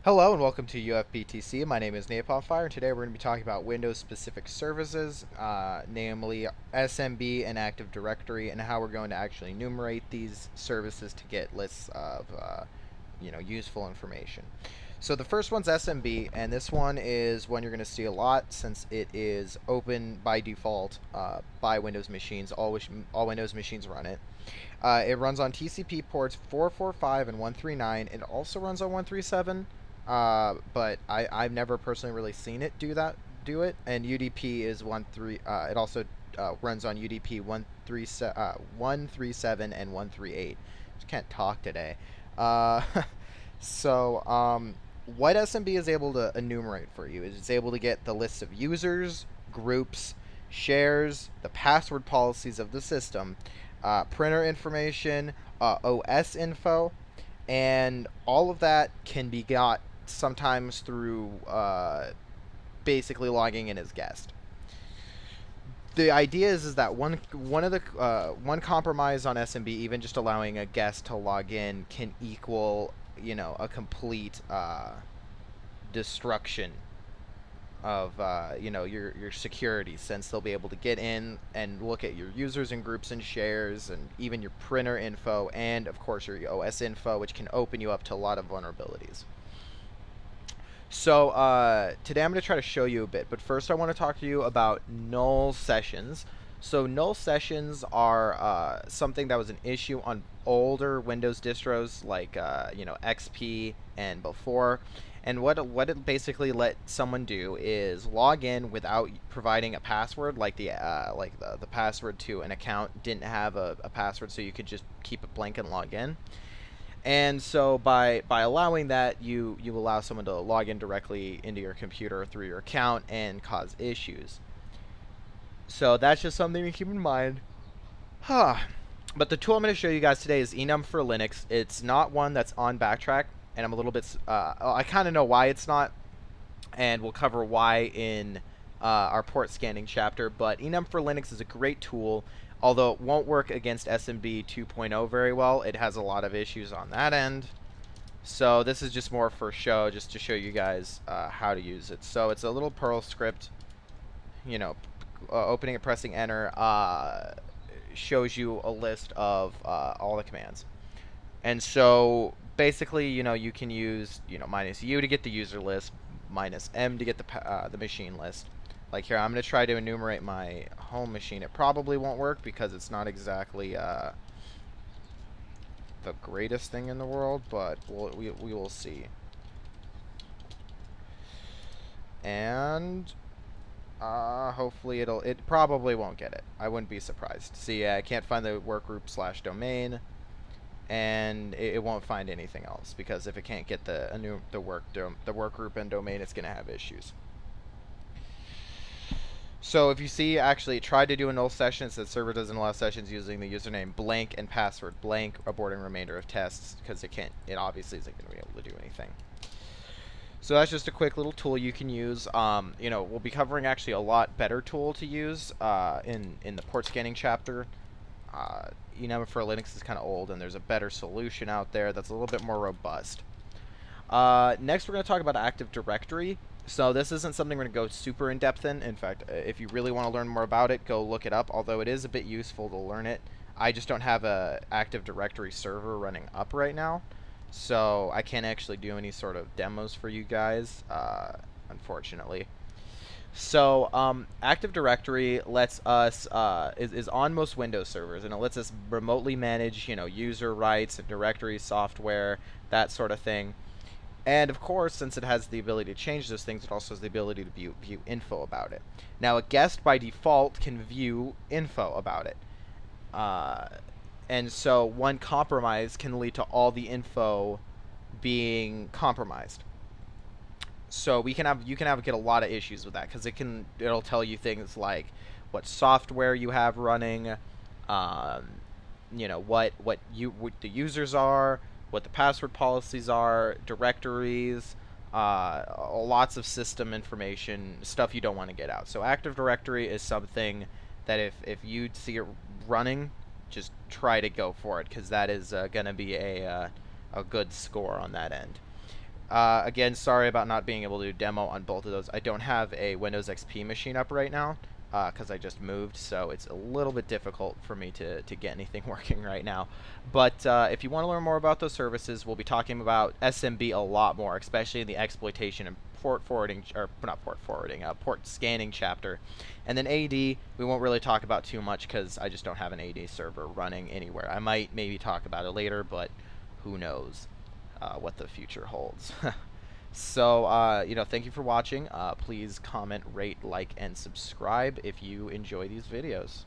Hello and welcome to UFPTC. My name is NapalmF, and today we're going to be talking about Windows-specific services, namely SMB and Active Directory, and how we're going to actually enumerate these services to get lists of, useful information. So the first one's SMB, and this one is one you're going to see a lot since it is open by default by Windows machines. All Windows machines run it. It runs on TCP ports 445 and 139. It also runs on 137. But I've never personally really seen it do it. And UDP is 13. It also runs on UDP 137 and 138. Just can't talk today. Uh, so what SMB is able to enumerate for you is it's able to get the list of users, groups, shares, the password policies of the system, printer information, OS info, and all of that can be got sometimes through basically logging in as guest. The idea is that one compromise on SMB, even just allowing a guest to log in, can equal a complete destruction of your security, since they'll be able to get in and look at your users and groups and shares and even your printer info and of course your OS info, which can open you up to a lot of vulnerabilities. So today I'm going to try to show you a bit, but first I want to talk to you about null sessions. So null sessions are something that was an issue on older Windows distros like XP and before. And what it basically let someone do is log in without providing a password, like the password to an account didn't have a password, so you could just keep it blank and log in. And so by allowing that, you allow someone to log in directly into your computer through your account and cause issues. So that's just something to keep in mind. But the tool I'm going to show you guys today is Enum for Linux. It's not one that's on Backtrack, and I'm a little bit I kind of know why it's not, and we'll cover why in our port scanning chapter. But Enum for Linux is a great tool. Although it won't work against SMB 2.0 very well, it has a lot of issues on that end. So this is just more for show, just to show you guys how to use it. So it's a little Perl script, opening and pressing enter shows you a list of all the commands. And so basically, you can use -u to get the user list, -m to get the machine list. Like here, I'm going to try to enumerate my home machine. It probably won't work because it's not exactly the greatest thing in the world, but we will see. And hopefully it probably won't get it. I wouldn't be surprised. See, I can't find the workgroup/domain, and it won't find anything else, because if it can't get the workgroup and domain, it's going to have issues. So if you see, actually, it tried to do a null session. It says server doesn't allow sessions using the username blank and password blank, aborting remainder of tests, because it obviously isn't going to be able to do anything. So that's just a quick little tool you can use. We'll be covering actually a lot better tool to use in the port scanning chapter. For Linux is kind of old, and there's a better solution out there that's a little bit more robust. Next, we're going to talk about Active Directory. So this isn't something we're going to go super in-depth in. In fact, if you really want to learn more about it, go look it up, although it is a bit useful to learn it. I just don't have a Active Directory server running up right now, so I can't actually do any sort of demos for you guys, unfortunately. So Active Directory lets us is on most Windows servers, and it lets us remotely manage user rights and directory software, that sort of thing. And of course, since it has the ability to change those things, it also has the ability to view info about it. Now, a guest by default can view info about it. And so one compromise can lead to all the info being compromised. So you can get a lot of issues with that, because it'll tell you things like what software you have running, what the users are, what the password policies are, directories, lots of system information, stuff you don't want to get out. So Active Directory is something that if you see it running, just try to go for it, because that is going to be a good score on that end. Again, sorry about not being able to demo on both of those. I don't have a Windows XP machine up right now because I just moved, so it's a little bit difficult for me to get anything working right now. But if you want to learn more about those services, we'll be talking about SMB a lot more, especially in the exploitation and port forwarding, or not port forwarding, port scanning chapter. And then AD, we won't really talk about too much because I just don't have an AD server running anywhere. I might maybe talk about it later, but who knows what the future holds. So, thank you for watching. Please comment, rate, like, and subscribe if you enjoy these videos.